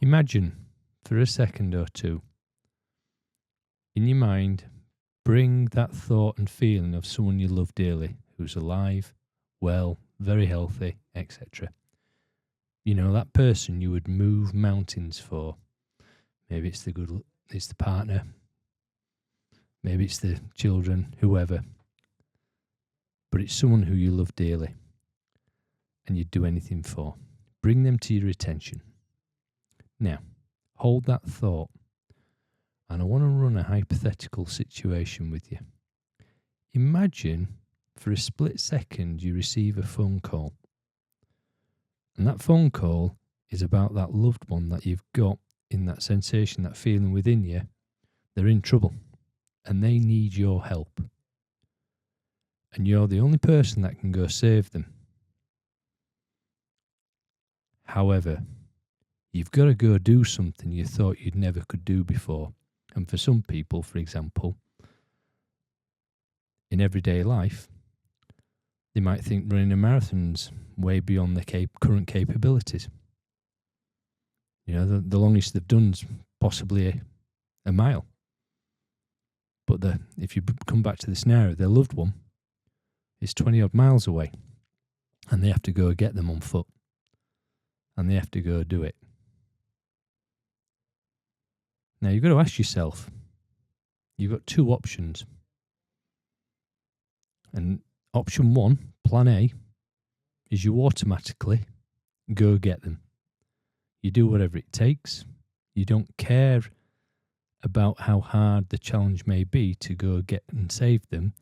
imagine for a second or two, in your mind, bring that thought and feeling of someone you love dearly, who's alive, well, very healthy, etc. You know, that person you would move mountains for. Maybe it's the partner, maybe it's the children, whoever. But it's someone who you love dearly and you'd do anything for. Bring them to your attention. Now, hold that thought, and I want to run a hypothetical situation with you. Imagine for a split second you receive a phone call, and that phone call is about that loved one that you've got in that sensation, that feeling within you. They're in trouble and they need your help, and you're the only person that can go save them. However, you've got to go do something you thought you'd never could do before. And for some people, for example, in everyday life, they might think running a marathon's way beyond their current capabilities. You know, the longest they've done's possibly a mile. But if you come back to the scenario, their loved one is 20 odd miles away, and they have to go get them on foot, and they have to go do it. Now, you've got to ask yourself, you've got two options. And option one, plan A, is you automatically go get them. You do whatever it takes. You don't care about how hard the challenge may be to go get and save them,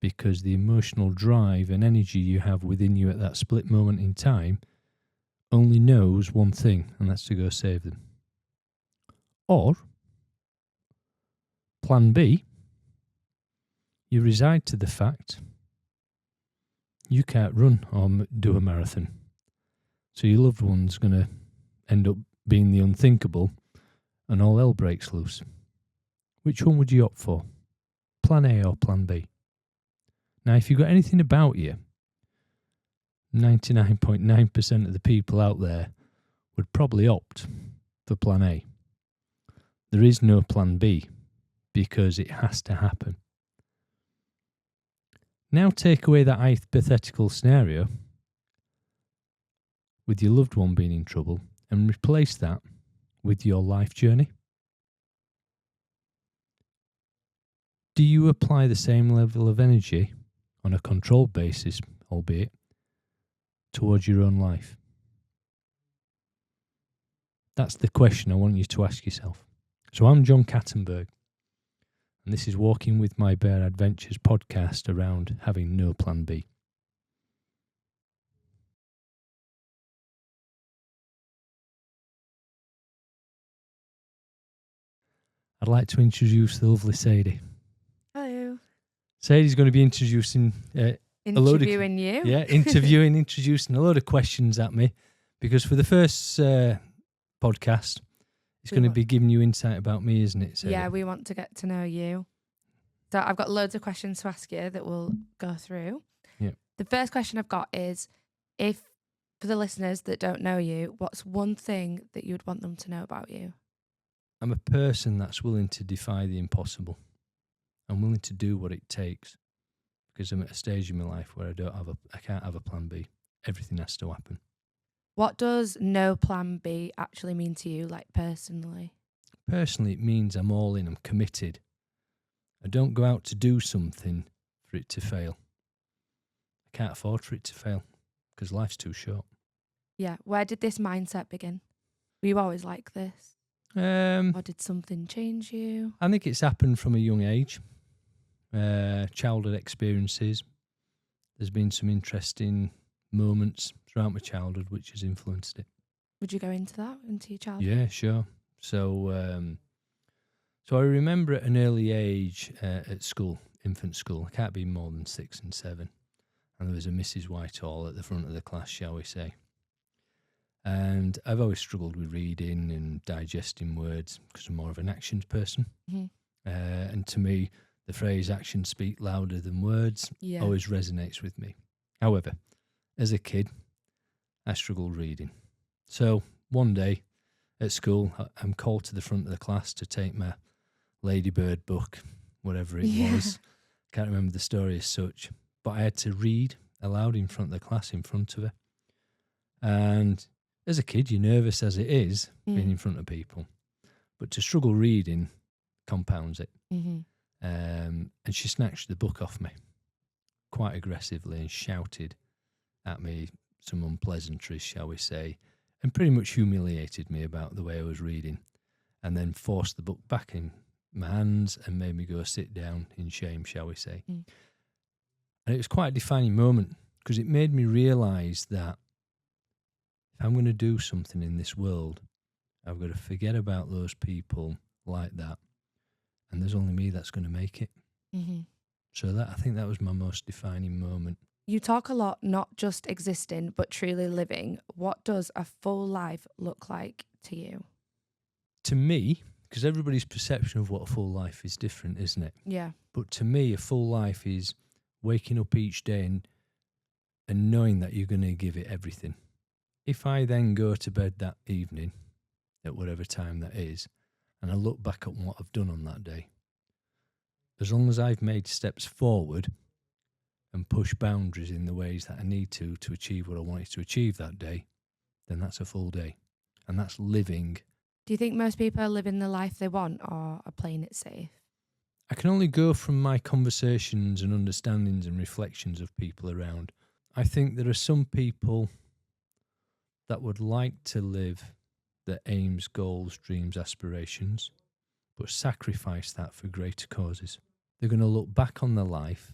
because the emotional drive and energy you have within you at that split moment in time only knows one thing, and that's to go save them. Or, plan B, you resign to the fact you can't run or do a marathon. So your loved one's going to end up being the unthinkable and all hell breaks loose. Which one would you opt for? Plan A or plan B? Now, if you've got anything about you, 99.9% of the people out there would probably opt for plan A. There is no plan B, because it has to happen. Now take away that hypothetical scenario with your loved one being in trouble and replace that with your life journey. Do you apply the same level of energy on a controlled basis, albeit, towards your own life? That's the question I want you to ask yourself. So I'm John Kattenberg, and this is Walking with My Bear Adventures podcast around having no plan B. I'd like to introduce the lovely Sadie. Hello. Sadie's going to be introducing Interviewing you. Yeah, introducing a load of questions at me, because for the first podcast, it's going to be giving you insight about me, isn't it, Sadie? Yeah, we want to get to know you. So I've got loads of questions to ask you that we'll go through. Yeah. The first question I've got is, for the listeners that don't know you, what's one thing that you would want them to know about you? I'm a person that's willing to defy the impossible. I'm willing to do what it takes, because I'm at a stage in my life where I can't have a plan B. Everything has to happen. What does no plan B actually mean to you, like personally? Personally, it means I'm all in, I'm committed. I don't go out to do something for it to fail. I can't afford for it to fail, because life's too short. Yeah. Where did this mindset begin? Were you always like this? Or did something change you? I think it's happened from a young age. Childhood experiences. There's been some interesting moments throughout my childhood which has influenced it. Would you go into your childhood? Yeah, sure. So I remember at an early age at school, infant school, I can't be more than 6 and 7, and there was a Mrs. Whitehall at the front of the class, shall we say. And I've always struggled with reading and digesting words because I'm more of an actions person. Mm-hmm. And to me, the phrase actions speak louder than words always resonates with me. However, as a kid, I struggled reading. So one day, at school, I'm called to the front of the class to take my Ladybird book, whatever it was. Can't remember the story as such, but I had to read aloud in front of the class, in front of her. And as a kid, you're nervous as it is, being in front of people. But to struggle reading compounds it. Mm-hmm. And she snatched the book off me quite aggressively and shouted at me some unpleasantries, shall we say, and pretty much humiliated me about the way I was reading, and then forced the book back in my hands and made me go sit down in shame, shall we say. And it was quite a defining moment, because it made me realise that if I'm going to do something in this world, I've got to forget about those people like that, and there's only me that's going to make it. Mm-hmm. So I think that was my most defining moment. You talk a lot, not just existing, but truly living. What does a full life look like to you? To me, because everybody's perception of what a full life is different, isn't it? Yeah. But to me, a full life is waking up each day and knowing that you're going to give it everything. If I then go to bed that evening, at whatever time that is, and I look back at what I've done on that day, as long as I've made steps forward and pushed boundaries in the ways that I need to achieve what I wanted to achieve that day, then that's a full day. And that's living. Do you think most people are living the life they want or are playing it safe? I can only go from my conversations and understandings and reflections of people around. I think there are some people that would like to live their aims, goals, dreams, aspirations, but sacrifice that for greater causes. They're going to look back on their life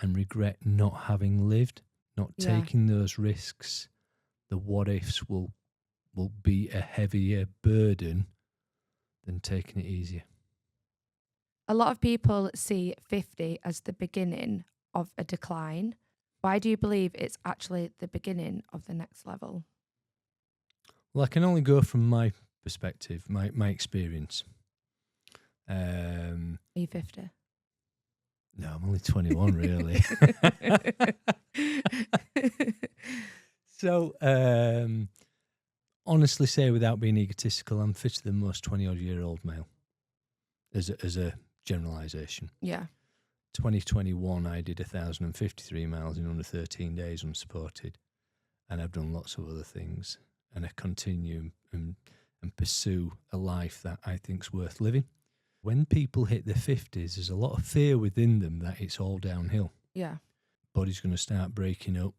and regret not having lived, not taking those risks. The what ifs will be a heavier burden than taking it easier. A lot of people see 50 as the beginning of a decline. Why do you believe it's actually the beginning of the next level? Well, I can only go from my perspective, my experience. Are you 50? No, I'm only 21, really. So, honestly say, without being egotistical, I'm fitter than most 20-odd-year-old male, as a generalisation. Yeah. 2021, I did 1,053 miles in under 13 days unsupported, and I've done lots of other things, and I continue and pursue a life that I think's worth living. When people hit their 50s, there's a lot of fear within them that it's all downhill. Yeah. Body's going to start breaking up.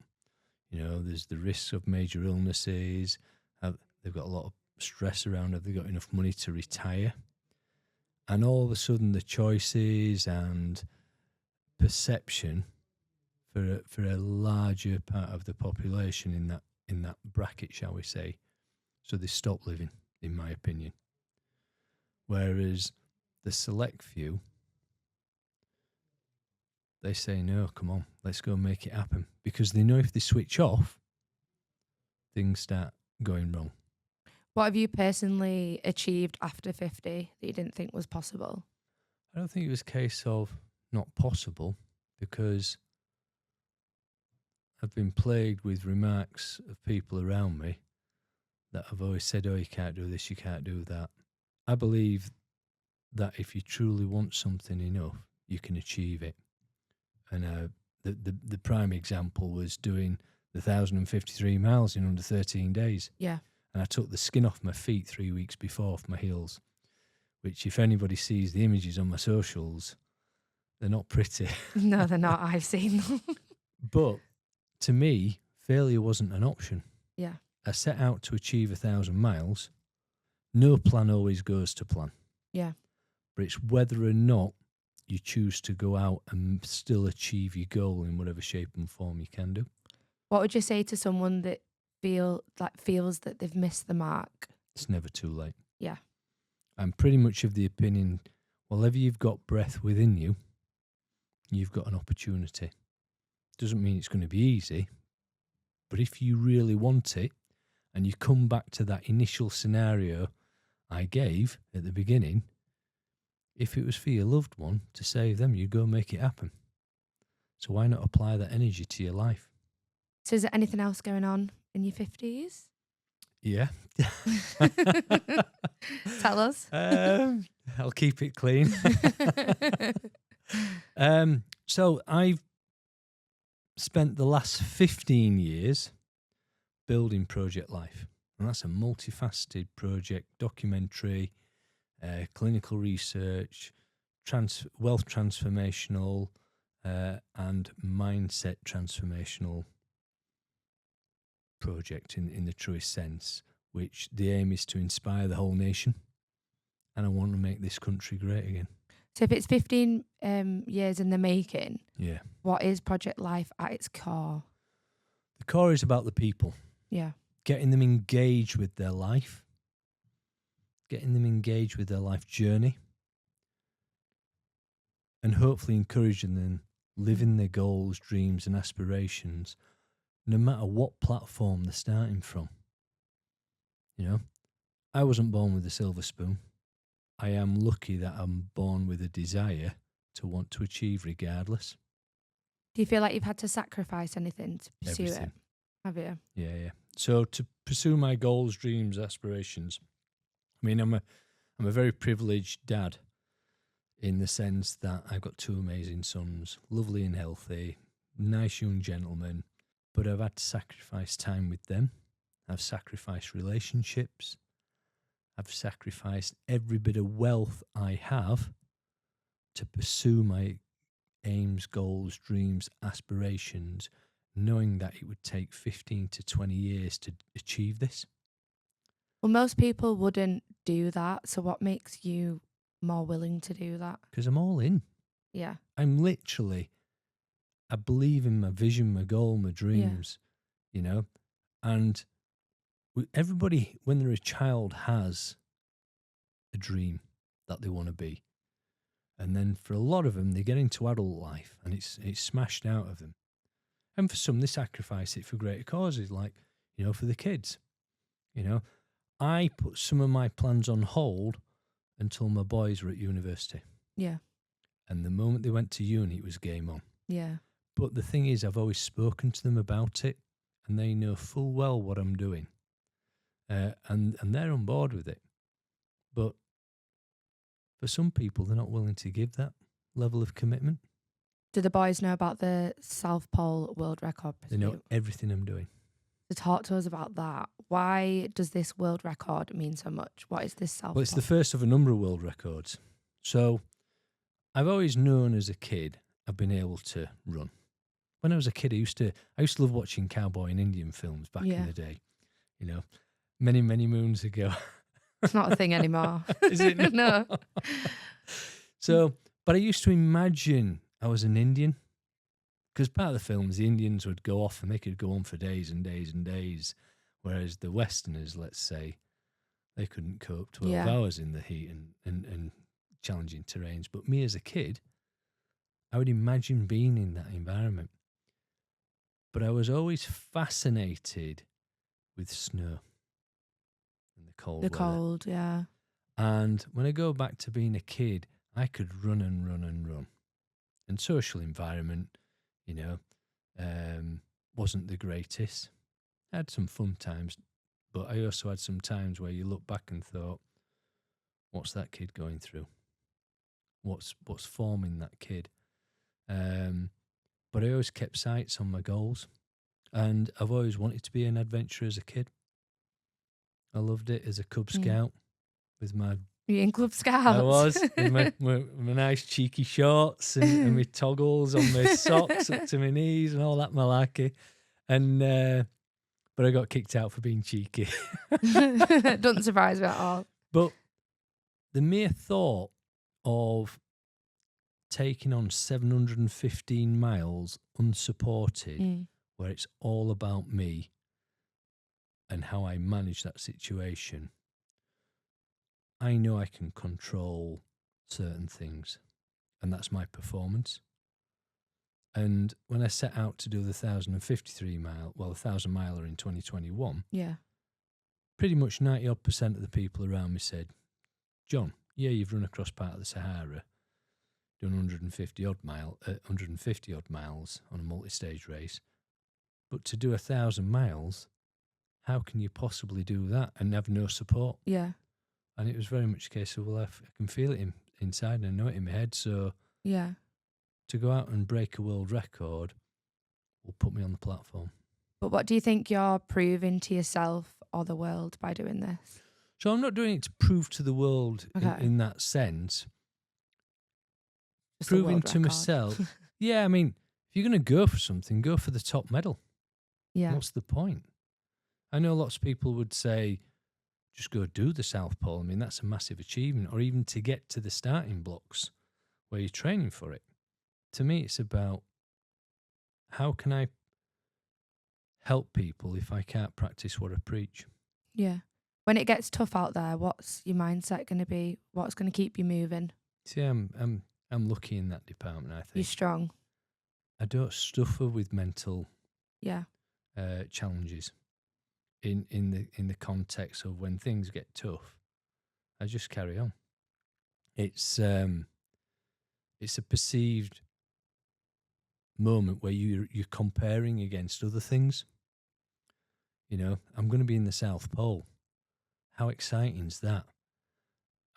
You know, there's the risks of major illnesses. They've got a lot of stress around. Have they got enough money to retire? And all of a sudden, the choices and perception for a larger part of the population in that bracket, shall we say, so they stop living, in my opinion. Whereas the select few, they say, no, come on, let's go and make it happen. Because they know if they switch off, things start going wrong. What have you personally achieved after 50 that you didn't think was possible? I don't think it was a case of not possible, because I've been plagued with remarks of people around me that have always said, oh, you can't do this, you can't do that. I believe that if you truly want something enough, you can achieve it. And the prime example was doing the 1,053 miles in under 13 days. Yeah. And I took the skin off my feet 3 weeks before, off my heels, which if anybody sees the images on my socials, they're not pretty. No, they're not. I've seen them. But to me, failure wasn't an option. Yeah. I set out to achieve 1,000 miles. No plan always goes to plan. Yeah. But it's whether or not you choose to go out and still achieve your goal in whatever shape and form you can do. What would you say to someone that feels that they've missed the mark? It's never too late. Yeah. I'm pretty much of the opinion, whenever you've got breath within you, you've got an opportunity. Doesn't mean it's going to be easy, but if you really want it and you come back to that initial scenario I gave at the beginning, if it was for your loved one to save them, you'd go and make it happen. So why not apply that energy to your life? So is there anything else going on in your 50s? Yeah. Tell us. I'll keep it clean. So I've spent the last 15 years building Project Life. And that's a multifaceted project, documentary, clinical research, wealth transformational, and mindset transformational project in the truest sense, which the aim is to inspire the whole nation. And I want to make this country great again. So if it's 15 years in the making, Yeah. what is Project Life at its core? The core is about the people. Yeah. Getting them engaged with their life, getting them engaged with their life journey, and hopefully encouraging them living their goals, dreams, and aspirations, no matter what platform they're starting from. You know, I wasn't born with a silver spoon. I am lucky that I'm born with a desire to want to achieve regardless. Do you feel like you've had to sacrifice anything to pursue Everything. it? Have you? Yeah. So to pursue my goals, dreams, aspirations, I mean, I'm a very privileged dad in the sense that I've got two amazing sons, lovely and healthy, nice young gentlemen, but I've had to sacrifice time with them. I've sacrificed relationships. I've sacrificed every bit of wealth I have to pursue my aims, goals, dreams, aspirations, knowing that it would take 15 to 20 years to achieve this. Well, most people wouldn't do that. So what makes you more willing to do that? Because I'm all in. Yeah. I'm literally, I believe in my vision, my goal, my dreams, you know, and everybody, when they're a child, has a dream that they want to be. And then for a lot of them, they get into adult life and it's smashed out of them. And for some, they sacrifice it for greater causes, like, you know, for the kids. You know, I put some of my plans on hold until my boys were at university. Yeah. And the moment they went to uni, it was game on. Yeah. But the thing is, I've always spoken to them about it and they know full well what I'm doing. And they're on board with it. But for some people, they're not willing to give that level of commitment. Do the boys know about the South Pole World Record pursuit? They know everything I'm doing. So talk to us about that. Why does this world record mean so much? What is this South Well, it's Pole? the first of a number of world records. So I've always known as a kid I've been able to run. When I was a kid, I used to love watching cowboy and Indian films back in the day. You know, many, many moons ago. It's not a thing anymore. Is it? No. So, but I used to imagine I was an Indian. Because part of the films, the Indians would go off and they could go on for days and days and days. Whereas the Westerners, let's say, they couldn't cope 12 hours in the heat and challenging terrains. But me as a kid, I would imagine being in that environment. But I was always fascinated with snow and the cold weather. Cold, yeah. And when I go back to being a kid, I could run and run and run. And social environment, you know, wasn't the greatest. I had some fun times, but I also had some times where you look back and thought, what's that kid going through? What's forming that kid? But I always kept sights on my goals, and I've always wanted to be an adventurer as a kid. I loved it as a Cub Scout with my... You in Club Scouts? I was, with my nice cheeky shorts and my toggles on my socks up to my knees and all that malarkey. And but I got kicked out for being cheeky. Doesn't surprise me at all. But the mere thought of taking on 715 miles unsupported, where it's all about me and how I manage that situation, I know I can control certain things, and that's my performance. And when I set out to do the 1,000 miler in 2021, pretty much 90% of the people around me said, John, you've run across part of the Sahara, done 150 odd miles on a multi-stage race, but to do 1,000 miles, how can you possibly do that and have no support? Yeah. And it was very much a case of, well, I can feel it inside and I know it in my head. So Yeah. to go out and break a world record will put me on the platform. But what do you think you're proving to yourself or the world by doing this? So I'm not doing it to prove to the world Okay. in that sense. Just a Proving world to record. myself. Yeah, I mean, if you're going to go for something, go for the top medal. Yeah. What's the point? I know lots of people would say, just go do the South Pole. I mean, that's a massive achievement. Or even to get to the starting blocks where you're training for it. To me, it's about how can I help people if I can't practice what I preach? Yeah. When it gets tough out there, what's your mindset going to be? What's going to keep you moving? See, I'm lucky in that department, I You're think. strong. I don't suffer with mental Yeah. challenges in the context of when things get tough. I just carry on. It's a perceived moment where you're comparing against other things. You know, I'm going to be in the South Pole. How exciting is that?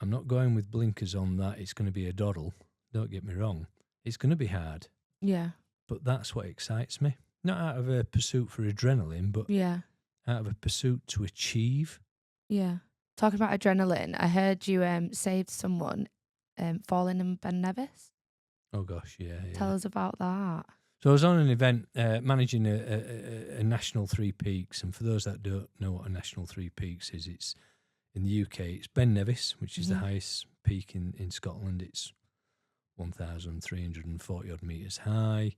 I'm not going with blinkers on that it's going to be a doddle. Don't get me wrong. It's going to be hard. Yeah. But that's what excites me. Not out of a pursuit for adrenaline, but Yeah. out of a pursuit to achieve. Yeah. Talking about adrenaline, I heard you saved someone falling in Ben Nevis. Oh gosh, yeah. Tell us about that. So I was on an event managing a National Three Peaks, and for those that don't know what a National Three Peaks is, it's in the UK. It's Ben Nevis, which is the highest peak in Scotland. It's 1,340 odd metres high.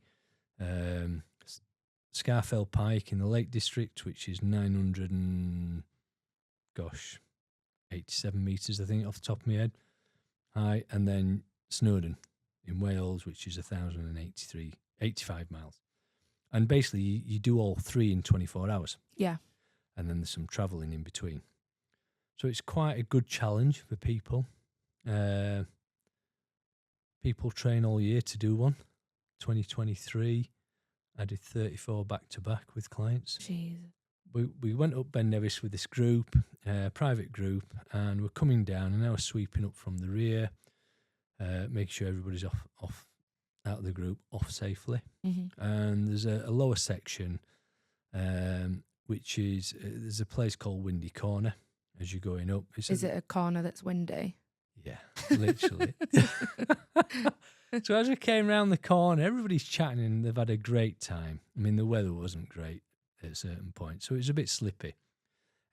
Scafell Pike in the Lake District, which is 87 metres, I think, off the top of my head high, and then Snowdon in Wales, which is 1,085 miles. And basically, you do all three in 24 hours. Yeah. And then there's some travelling in between. So it's quite a good challenge for people. People train all year to do one. 2023, I did 34 back-to-back with clients. Jeez. We went up Ben Nevis with this group, private group, and we're coming down, and I was sweeping up from the rear, making sure everybody's off out of the group, off safely. And there's a lower section, which is there's a place called Windy Corner as you're going up. Is it a corner that's windy? Yeah, literally. So as we came round the corner, everybody's chatting and they've had a great time. I mean, the weather wasn't great at a certain point, so it was a bit slippy.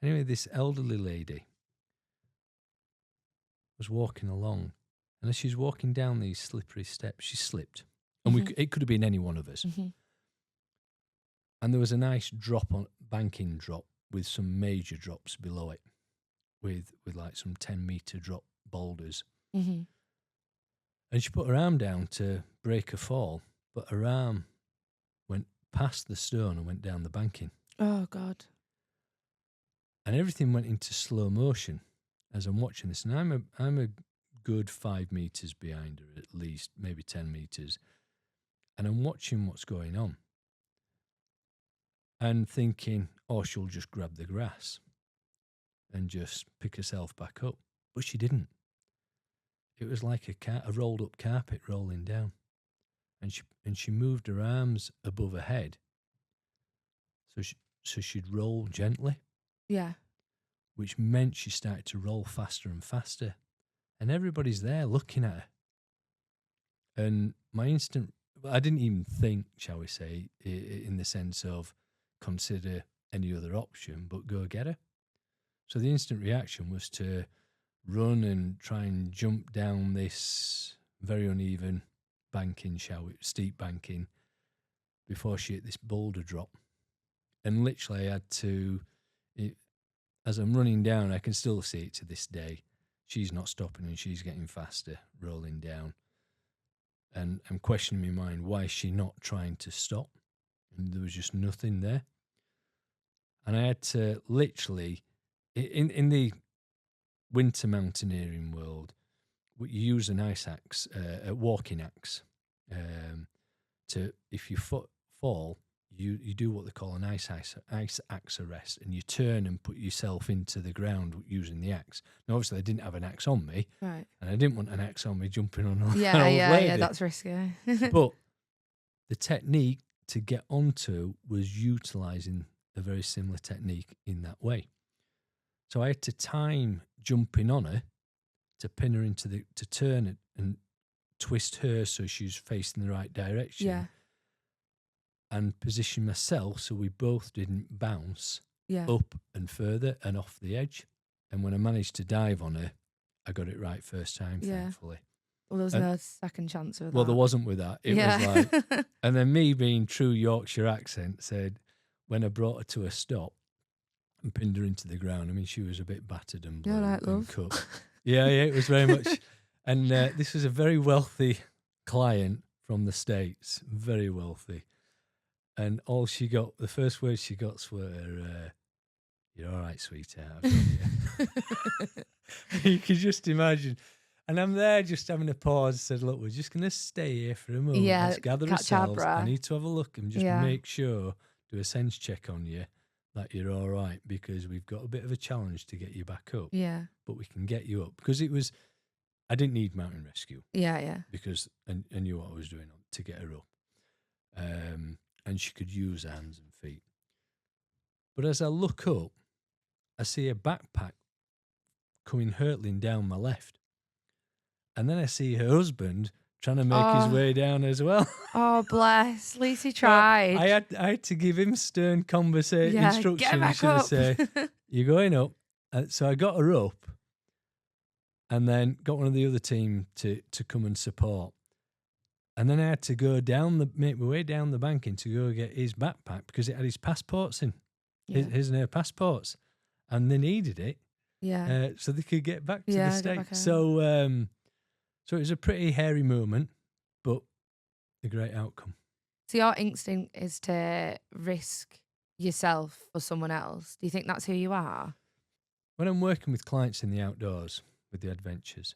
Anyway, this elderly lady was walking along, and as she's walking down these slippery steps, she slipped. And it could have been any one of us. And there was a nice banking drop with some major drops below it, with like some 10-metre drop boulders. And she put her arm down to break a fall, but her arm went past the stone and went down the banking. Oh, God. And everything went into slow motion as I'm watching this. And I'm a good 5 metres behind her, at least, maybe 10 metres. And I'm watching what's going on and thinking, oh, she'll just grab the grass and just pick herself back up. But she didn't. It was like a rolled up carpet rolling down. And she moved her arms above her head. So she'd roll gently. Yeah. Which meant she started to roll faster and faster. And everybody's there looking at her. And I didn't even think, shall we say, in the sense of consider any other option, but go get her. So the instant reaction was to run and try and jump down this very uneven banking, steep banking, before she hit this boulder drop. And literally I had to, as I'm running down, I can still see it to this day. She's not stopping and she's getting faster, rolling down. And I'm questioning in my mind, why is she not trying to stop? And there was just nothing there. And I had to literally, in the winter mountaineering world, you use an ice axe, a walking axe, to, if you fall, you do what they call an ice axe arrest, and you turn and put yourself into the ground using the axe. Now, obviously, I didn't have an axe on me, Right. and I didn't want an axe on me jumping on an Yeah, old lady. yeah, that's risky. But the technique to get onto was utilising a very similar technique in that way. So I had to time jumping on her to pin her to turn it and twist her so she was facing the right direction. Yeah. And position myself so we both didn't bounce Yeah. up and further and off the edge. And when I managed to dive on her, I got it right first time, thankfully. Well, there was no second chance with that. Well, there wasn't with that. It was like, and then me being true Yorkshire accent said, when I brought her to a stop and pinned her into the ground, I mean, she was a bit battered and blown and cut. Yeah, it was very much. And this was a very wealthy client from the States, very wealthy. And all she got, the first words she got were, "You're all right, sweetheart." You could just imagine. And I'm there just having a pause, said, "Look, we're just going to stay here for a moment. Yeah, Let's gather catch our ourselves. I breath. need to have a look and just make sure, do a sense check on you that you're all right, because we've got a bit of a challenge to get you back up. Yeah. But we can get you up." Because I didn't need mountain rescue. Yeah. Because I knew what I was doing to get her up. And she could use her hands and feet. But as I look up, I see a backpack coming hurtling down my left. And then I see her husband trying to make his way down as well. Oh, bless. At least he tried. I had to give him stern instructions. Get back up. Say, "You're going up." So I got her up and then got one of the other team to come and support. And then I had to go make my way down the banking to go get his backpack because it had his passports in, his and her passports, and they needed it, so they could get back to the States. So it was a pretty hairy moment, but a great outcome. So your instinct is to risk yourself for someone else. Do you think that's who you are? When I'm working with clients in the outdoors with the adventures,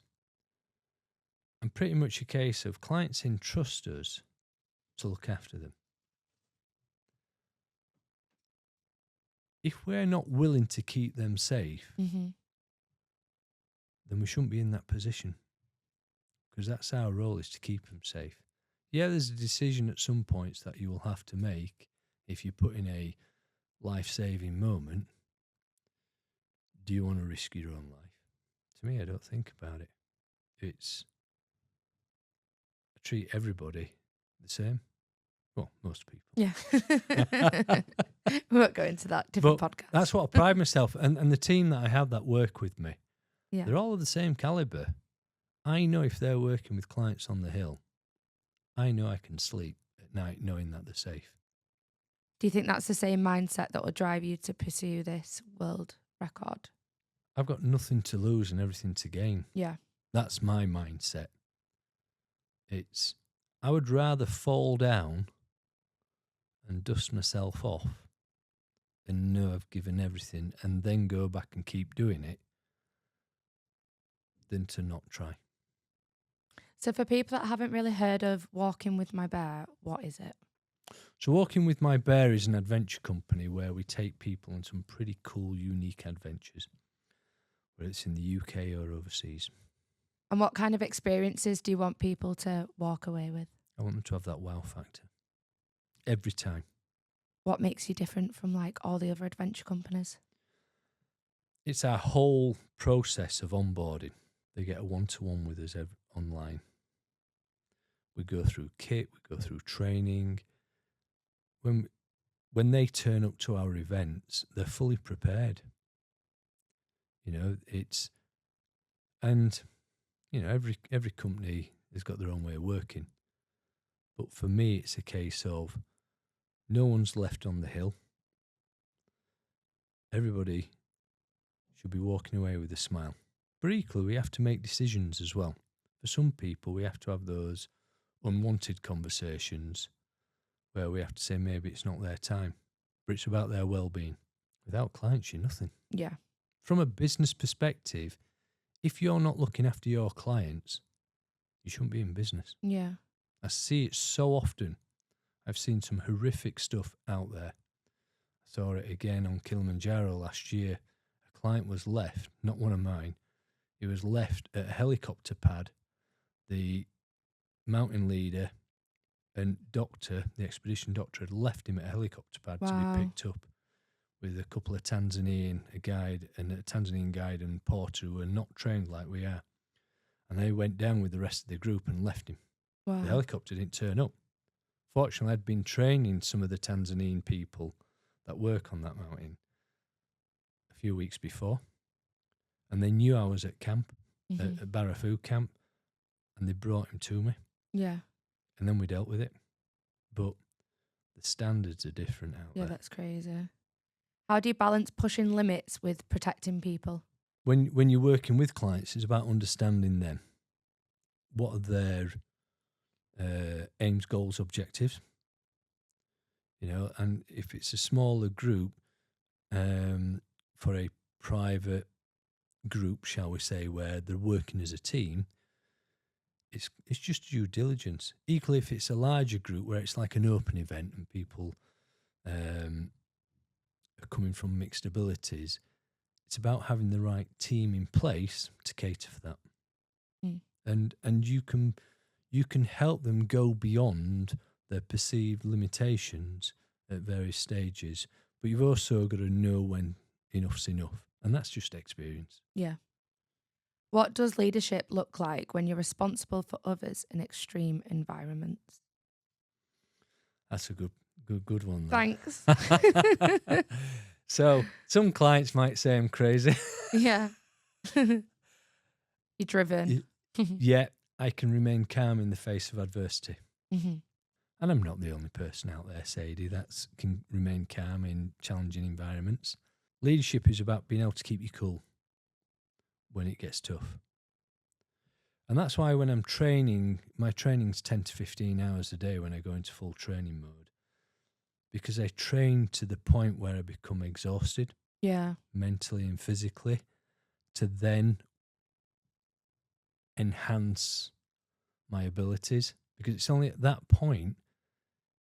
I'm pretty much a case of clients entrust us to look after them. If we're not willing to keep them safe, then we shouldn't be in that position, because that's our role, is to keep them safe. Yeah, there's a decision at some points that you will have to make if you put in a life-saving moment. Do you want to risk your own life? To me, I don't think about it. I treat everybody the same. Well, most people. Yeah. We won't go into that. Different podcast. That's what I pride myself. And the team that I have that work with me, they're all of the same calibre. I know if they're working with clients on the hill, I know I can sleep at night knowing that they're safe. Do you think that's the same mindset that will drive you to pursue this world record? I've got nothing to lose and everything to gain. Yeah. That's my mindset. I would rather fall down and dust myself off than know I've given everything and then go back and keep doing it than to not try. So for people that haven't really heard of Walking with My Bear, what is it? So Walking with My Bear is an adventure company where we take people on some pretty cool, unique adventures, whether it's in the UK or overseas. And what kind of experiences do you want people to walk away with? I want them to have that wow factor every time. What makes you different from like all the other adventure companies? It's our whole process of onboarding. They get a one-to-one with us online. We go through kit, we go through training. When they turn up to our events, they're fully prepared. Every company has got their own way of working. But for me, it's a case of no one's left on the hill. Everybody should be walking away with a smile. But equally, we have to make decisions as well. For some people, we have to have those unwanted conversations where we have to say maybe it's not their time, but it's about their well-being. Without clients, you're nothing. Yeah. From a business perspective, if you're not looking after your clients, you shouldn't be in business. Yeah. I see it so often. I've seen some horrific stuff out there. I saw it again on Kilimanjaro last year. A client was left, not one of mine, he was left at a helicopter pad. The mountain leader and doctor, the expedition doctor, had left him at a helicopter pad to be Wow. picked up with a couple of a Tanzanian guide and porter who were not trained like we are. And they went down with the rest of the group and left him. Wow. The helicopter didn't turn up. Fortunately, I'd been training some of the Tanzanian people that work on that mountain a few weeks before. And they knew I was at camp, Mhm. at Barafu camp, and they brought him to me. Yeah. And then we dealt with it. But the standards are different out Yeah, there. that's crazy. How do you balance pushing limits with protecting people? When you're working with clients, it's about understanding them. What are their aims, goals, objectives? You know, and if it's a smaller group, for a private group, shall we say, where they're working as a team, it's just due diligence. Equally, if it's a larger group where it's like an open event and people are coming from mixed abilities, it's about having the right team in place to cater for that. And you can help them go beyond their perceived limitations at various stages, but you've also got to know when enough's enough, and that's just experience. Yeah. What does leadership look like when you're responsible for others in extreme environments? That's a good one. That. Thanks. So some clients might say I'm crazy. Yeah. You're driven. Yet I can remain calm in the face of adversity. Mhm. And I'm not the only person out there, Sadie, that can remain calm in challenging environments. Leadership is about being able to keep you cool when it gets tough. And that's why when I'm training, my training's 10 to 15 hours a day when I go into full training mode. Because I train to the point where I become exhausted, Yeah. mentally and physically, to then enhance my abilities. Because it's only at that point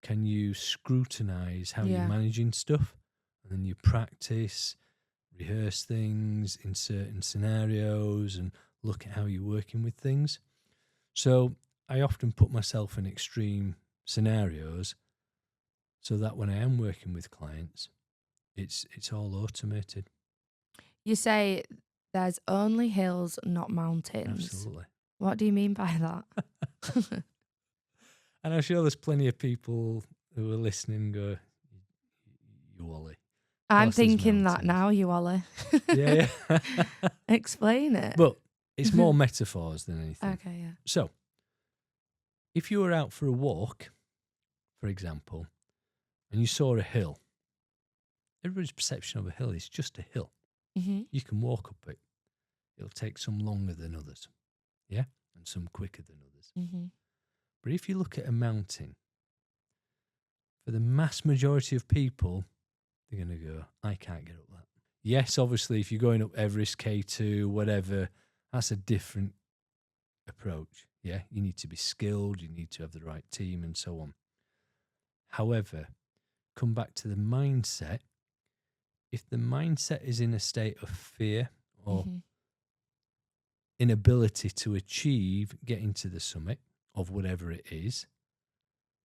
can you scrutinize how you're managing stuff, and then you practice, rehearse things in certain scenarios and look at how you're working with things. So I often put myself in extreme scenarios so that when I am working with clients, it's all automated. You say there's only hills, not mountains. Absolutely. What do you mean by that? And I'm sure there's plenty of people who are listening go, you Ollie. I'm thinking that now, you Ollie. Yeah. Explain it. But it's more metaphors than anything. Okay, yeah. So, if you were out for a walk, for example, and you saw a hill, everybody's perception of a hill is just a hill. Mm-hmm. You can walk up it. It'll take some longer than others, yeah, and some quicker than others. Mm-hmm. But if you look at a mountain, for the mass majority of people, they're going to go, I can't get up that. Yes, obviously, if you're going up Everest, K2, whatever, that's a different approach. Yeah, you need to be skilled, you need to have the right team and so on. However, come back to the mindset. If the mindset is in a state of fear or inability to achieve getting to the summit of whatever it is,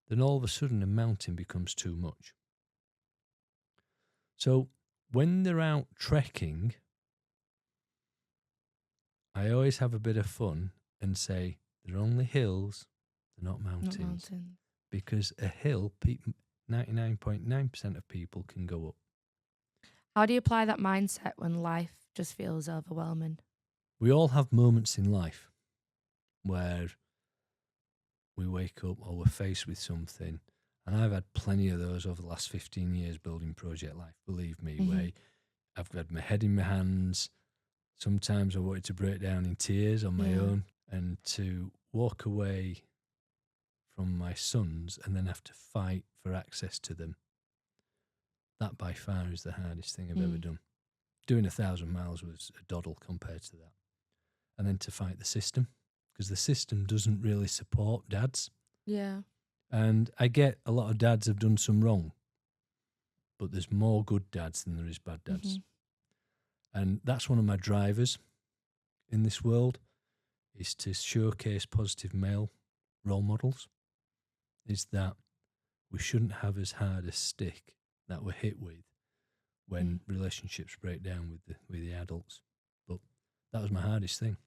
then all of a sudden a mountain becomes too much. So when they're out trekking, I always have a bit of fun and say, they're only hills, they're not mountains. Not mountains. Because a hill, 99.9% of people can go up. How do you apply that mindset when life just feels overwhelming? We all have moments in life where we wake up or we're faced with something. And I've had plenty of those over the last 15 years building Project Life, believe me, where I've had my head in my hands. Sometimes I wanted to break down in tears on my own, and to walk away from my sons and then have to fight for access to them. That by far is the hardest thing I've ever done. Doing 1,000 miles was a doddle compared to that. And then to fight the system, because the system doesn't really support dads. Yeah. And I get a lot of dads have done some wrong, but there's more good dads than there is bad dads. And that's one of my drivers in this world, is to showcase positive male role models, is that we shouldn't have as hard a stick that we're hit with when relationships break down with the adults. But that was my hardest thing.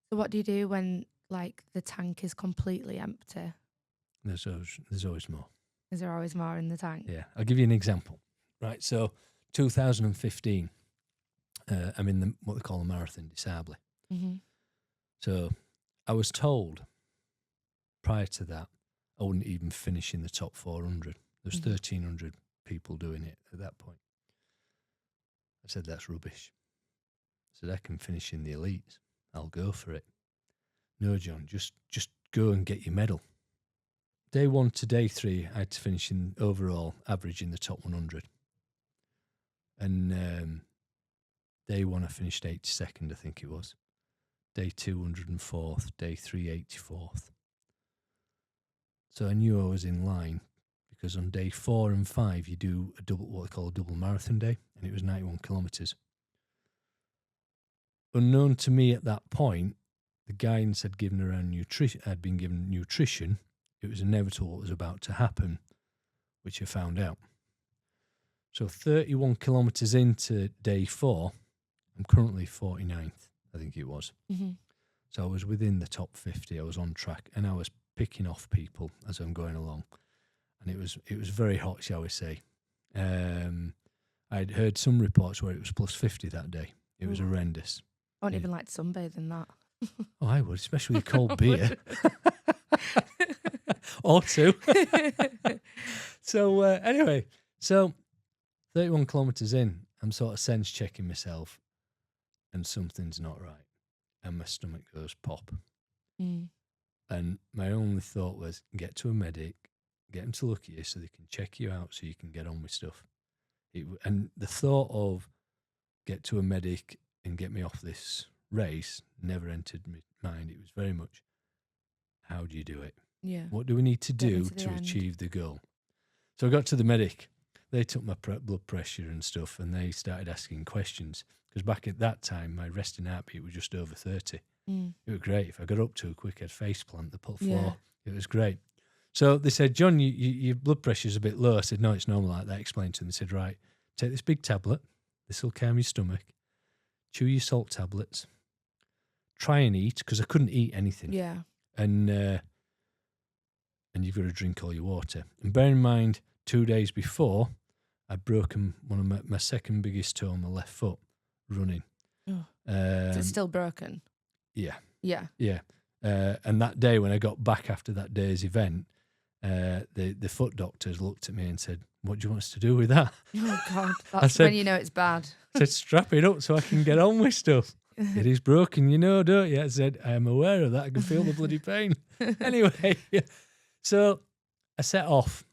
So what do you do when like the tank is completely empty? There's always more. Is there always more in the tank? Yeah, I'll give you an example. Right, so 2015, I'm in what they call the Marathon des Sables. So I was told prior to that I wouldn't even finish in the top 400. There's 1,300 people doing it at that point. I said, that's rubbish. I said, I can finish in the elites. I'll go for it. No, John, just go and get your medal. Day 1 to day 3, I had to finish in overall average in the top 100. And day 1, I finished 82nd, I think it was. Day 2, 104th. Day 3, 84th. So I knew I was in line, because on day 4 and 5, you do what they call a double marathon day, and it was 91 kilometres. Unknown to me at that point, the guidance had given around nutrition. I'd been given nutrition. It was inevitable what was about to happen, which I found out. So 31 kilometres into day 4, I'm currently 49th, I think it was. So I was within the top 50. I was on track, and I was picking off people as I'm going along. And it was very hot, shall we say. I'd heard some reports where it was plus 50 that day. It was horrendous. I wouldn't even like to sunbathe in that. Oh, I would, especially with cold beer. Or two. So anyway, so 31 kilometres in, I'm sort of sense checking myself, and something's not right. And my stomach goes pop. And my only thought was, get to a medic, get them to look at you so they can check you out so you can get on with stuff. And the thought of get to a medic and get me off this race never entered my mind. It was very much, how do you do it? Yeah. What do we need to do to achieve the goal? So I got to the medic. They took my blood pressure and stuff, and they started asking questions. Because back at that time, my resting heartbeat was just over 30. It was great. If I got up too quick, I'd faceplant the floor. Yeah. It was great. So they said, John, your blood pressure's a bit low. I said, no, it's normal like that. I explained to them. They said, right, take this big tablet. This will calm your stomach. Chew your salt tablets. Try and eat, because I couldn't eat anything. Yeah. And you've got to drink all your water. And bear in mind, 2 days before, I'd broken one of my second biggest toe on my left foot running. Oh. Is it still broken? Yeah. Yeah. Yeah. And that day when I got back after that day's event, the foot doctors looked at me and said, what do you want us to do with that? Oh, God. That's when you know it's bad. I said, strap it up so I can get on with stuff. It is broken, you know, don't you? I said, I am aware of that. I can feel the bloody pain. Anyway, so I set off,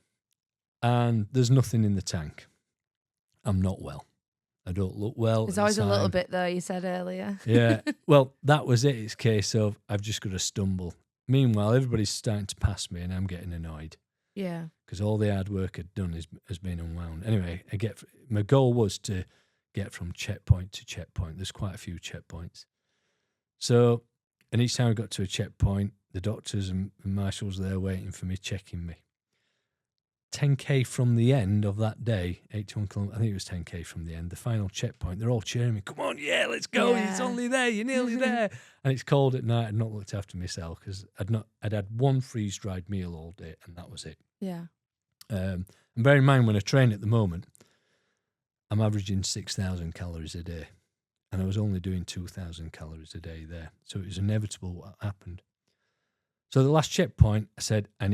and there's nothing in the tank. I'm not well. I don't look well. There's always a little bit, though, you said earlier. Yeah. Well, that was it. It's a case of I've just got to stumble. Meanwhile, everybody's starting to pass me, and I'm getting annoyed. Yeah. Because all the hard work I'd done has been unwound. Anyway, my goal was to get from checkpoint to checkpoint. There's quite a few checkpoints. So, and each time I got to a checkpoint, the doctors and marshals there waiting for me, checking me. 10K from the end of that day, 81 kilometers, I think it was 10K from the end, the final checkpoint, they're all cheering me, come on, yeah, let's go, yeah. It's only there, you're nearly there. And it's cold at night. I'd not looked after myself because I'd had one freeze-dried meal all day, and that was it. Yeah. And bear in mind, when I train at the moment, I'm averaging 6,000 calories a day, and I was only doing 2,000 calories a day there. So it was inevitable what happened. So the last checkpoint, I said, I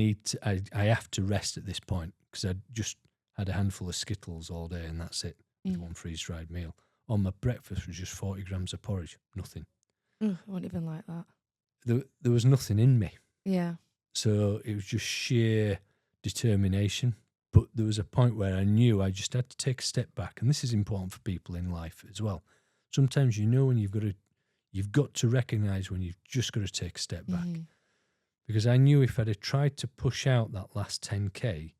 have to rest at this point, because I'd just had a handful of Skittles all day, and that's it, with one freeze-dried meal. On my breakfast was just 40 grams of porridge, nothing. I wouldn't even like that. There was nothing in me. Yeah. So it was just sheer determination. But there was a point where I knew I just had to take a step back, and this is important for people in life as well. Sometimes when you've got to recognise when you've just got to take a step back. because I knew if I'd have tried to push out that last 10K,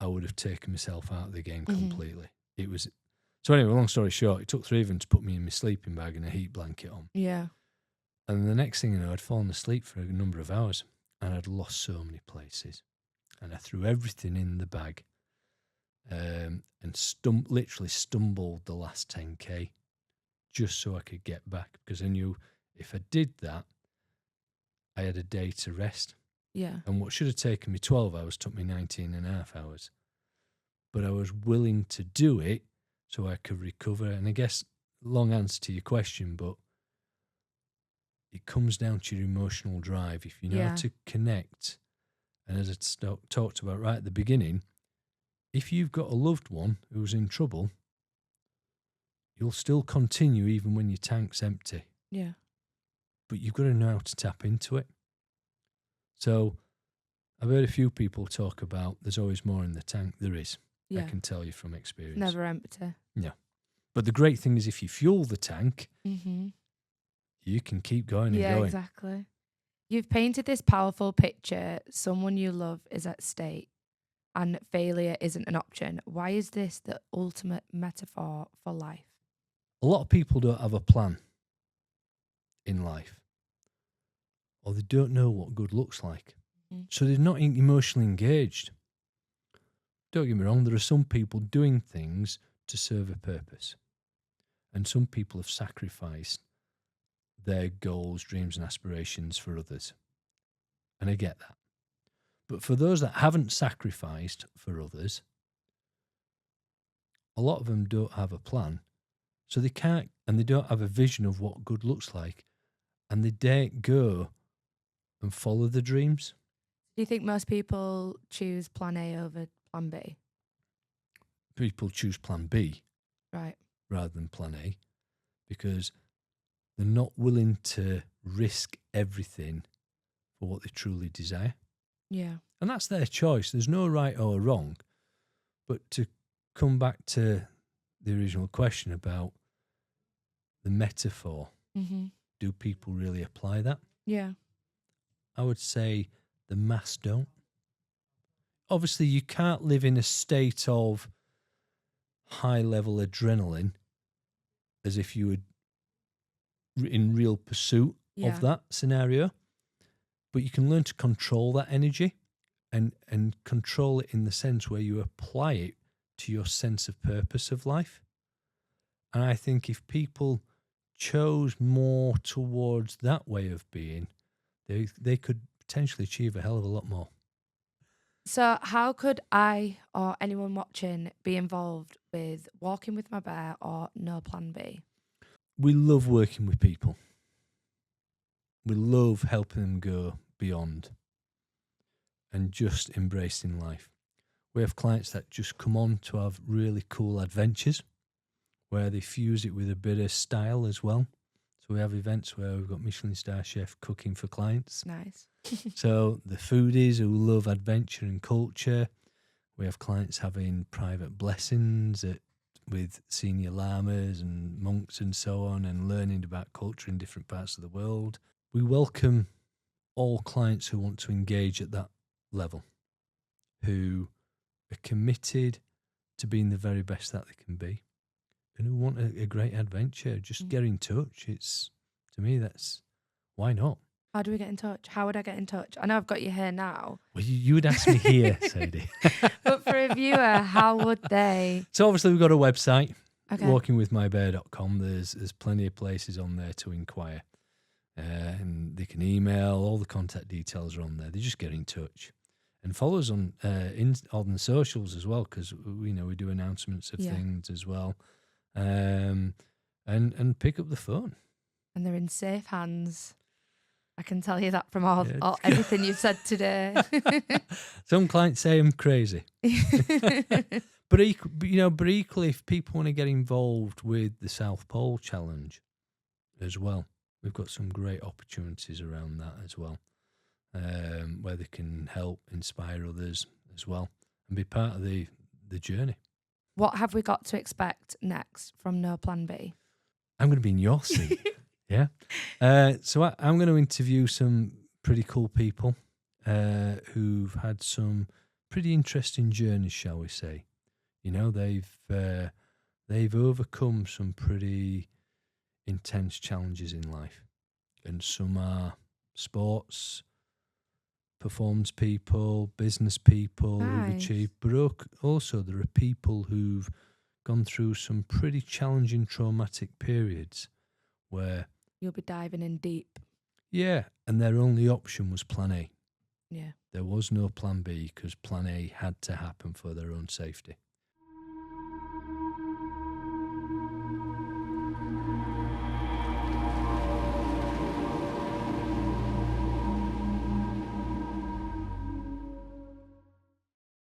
I would have taken myself out of the game completely. It was so anyway. Long story short, it took 3 of them to put me in my sleeping bag and a heat blanket on. Yeah. And the next thing you know, I'd fallen asleep for a number of hours, and I'd lost so many places, and I threw everything in the bag, and literally stumbled the last 10K just so I could get back, because I knew if I did that, I had a day to rest. Yeah. And what should have taken me 12 hours took me 19 and a half hours. But I was willing to do it so I could recover. And I guess, long answer to your question, but it comes down to your emotional drive. If you know how to connect, and as I talked about right at the beginning, if you've got a loved one who's in trouble, you'll still continue even when your tank's empty. Yeah. But you've got to know how to tap into it. So I've heard a few people talk about there's always more in the tank. There is. Yeah. I can tell you from experience. Never empty. Yeah. But the great thing is if you fuel the tank, you can keep going and going. Yeah, exactly. You've painted this powerful picture. Someone you love is at stake and failure isn't an option. Why is this the ultimate metaphor for life? A lot of people don't have a plan in life, or they don't know what good looks like. So they're not emotionally engaged. Don't get me wrong, there are some people doing things to serve a purpose. And some people have sacrificed their goals, dreams and aspirations for others. And I get that. But for those that haven't sacrificed for others, a lot of them don't have a plan. So they can't, and they don't have a vision of what good looks like. And they don't go and follow the dreams. Do you think most people choose plan A over plan B? People choose plan B. Right. Rather than plan A, because they're not willing to risk everything for what they truly desire. Yeah. And that's their choice. There's no right or wrong. But to come back to the original question about the metaphor, do people really apply that? Yeah. I would say the mass don't. Obviously, you can't live in a state of high-level adrenaline as if you were in real pursuit of that scenario. But you can learn to control that energy and control it in the sense where you apply it to your sense of purpose of life. And I think if people chose more towards that way of being, they could potentially achieve a hell of a lot more. So how could I or anyone watching be involved with Walking with My Bear or No Plan B? We love working with people. We love helping them go beyond and just embracing life. We have clients that just come on to have really cool adventures where they fuse it with a bit of style as well. So we have events where we've got Michelin star chef cooking for clients. Nice. So the foodies who love adventure and culture. We have clients having private blessings with senior lamas and monks and so on, and learning about culture in different parts of the world. We welcome all clients who want to engage at that level, who are committed to being the very best that they can be, and who want a great adventure. Just get in touch. It's, to me, that's, why not? How do we get in touch? How would I get in touch? I know I've got you here now. Well, you would ask me here, Sadie. But for a viewer, how would they? So obviously we've got a website, Okay. walkingwithmybear.com. There's plenty of places on there to inquire. And they can email, all the contact details are on there. They just get in touch. And follow us on the socials as well, because we do announcements of things as well. And pick up the phone. And they're in safe hands. I can tell you that from all everything you've said today. Some clients say I'm crazy. But equally, if people want to get involved with the South Pole Challenge as well, we've got some great opportunities around that as well, where they can help inspire others as well and be part of the journey. What have we got to expect next from No Plan B? I'm going to be in your seat. Yeah. So I'm going to interview some pretty cool people who've had some pretty interesting journeys, shall we say. You know, they've overcome some pretty intense challenges in life, and some are sports, performance people, business people who've Nice. achieved, but also there are people who've gone through some pretty challenging, traumatic periods where, You'll be diving in deep. yeah, and their only option was plan A. Yeah. There was no plan B because plan A had to happen for their own safety.